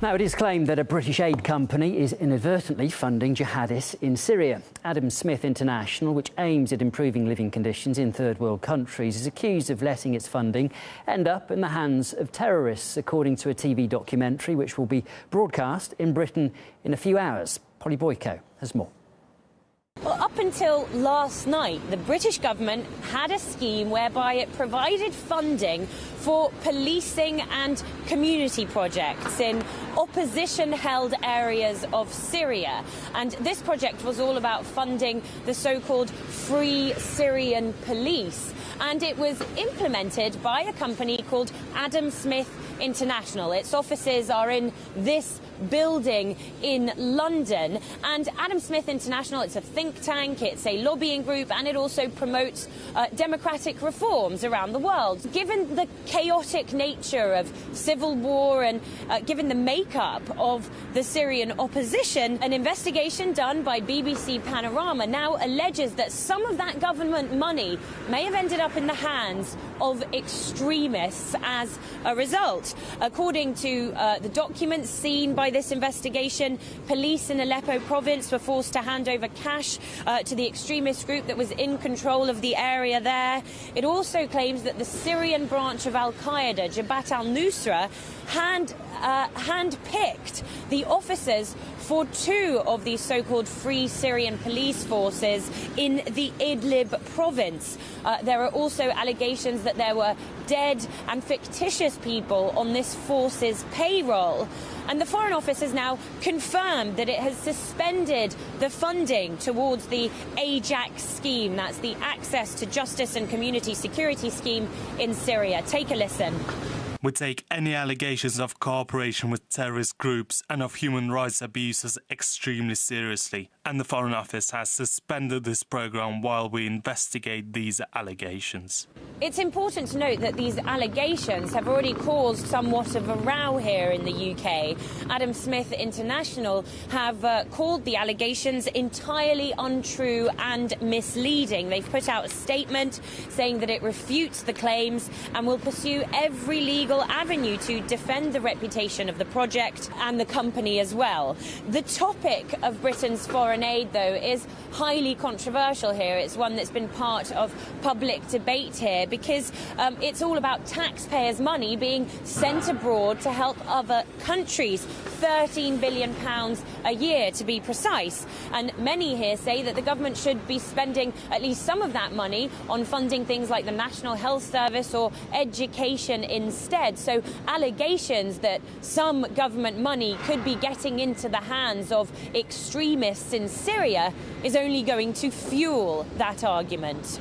Now, it is claimed that a British aid company is inadvertently funding jihadists in Syria. Adam Smith International, which aims at improving living conditions in third world countries, is accused of letting its funding end up in the hands of terrorists, according to a TV documentary which will be broadcast in Britain in a few hours. Polly Boyko has more. Well, up until last night, the British government had a scheme whereby it provided funding for policing and community projects in opposition-held areas of Syria. And this project was all about funding the so-called Free Syrian Police. And it was implemented by a company called Adam Smith International. Its offices are in this building in London. And Adam Smith International, it's a think tank, it's a lobbying group, and it also promotes democratic reforms around the world. Given the chaotic nature of civil war and given the makeup of the Syrian opposition, an investigation done by BBC Panorama now alleges that some of that government money may have ended up in the hands of extremists as a result. According to the documents seen by this investigation, police in Aleppo province were forced to hand over cash to the extremist group that was in control of the area there. It also claims that the Syrian branch of Al-Qaeda, Jabhat al-Nusra, hand-picked the officers for two of these so-called Free Syrian Police forces in the Idlib province. There are also allegations that there were dead and fictitious people on this force's payroll. And the Foreign Office has now confirmed that it has suspended the funding towards the AJAX scheme. That's the Access to Justice and Community Security scheme in Syria. Take a listen. We take any allegations of cooperation with terrorist groups and of human rights abuses extremely seriously, and the Foreign Office has suspended this programme while we investigate these allegations. It's important to note that these allegations have already caused somewhat of a row here in the UK. Adam Smith International have called the allegations entirely untrue and misleading. They've put out a statement saying that it refutes the claims and will pursue every legal avenue to defend the reputation of the project and the company as well. The topic of Britain's foreign aid, though, is highly controversial here. It's one that's been part of public debate here because it's all about taxpayers' money being sent abroad to help other countries. £13 billion a year, to be precise. And many here say that the government should be spending at least some of that money on funding things like the National Health Service or education instead. So allegations that some government money could be getting into the hands of extremists in Syria is only going to fuel that argument.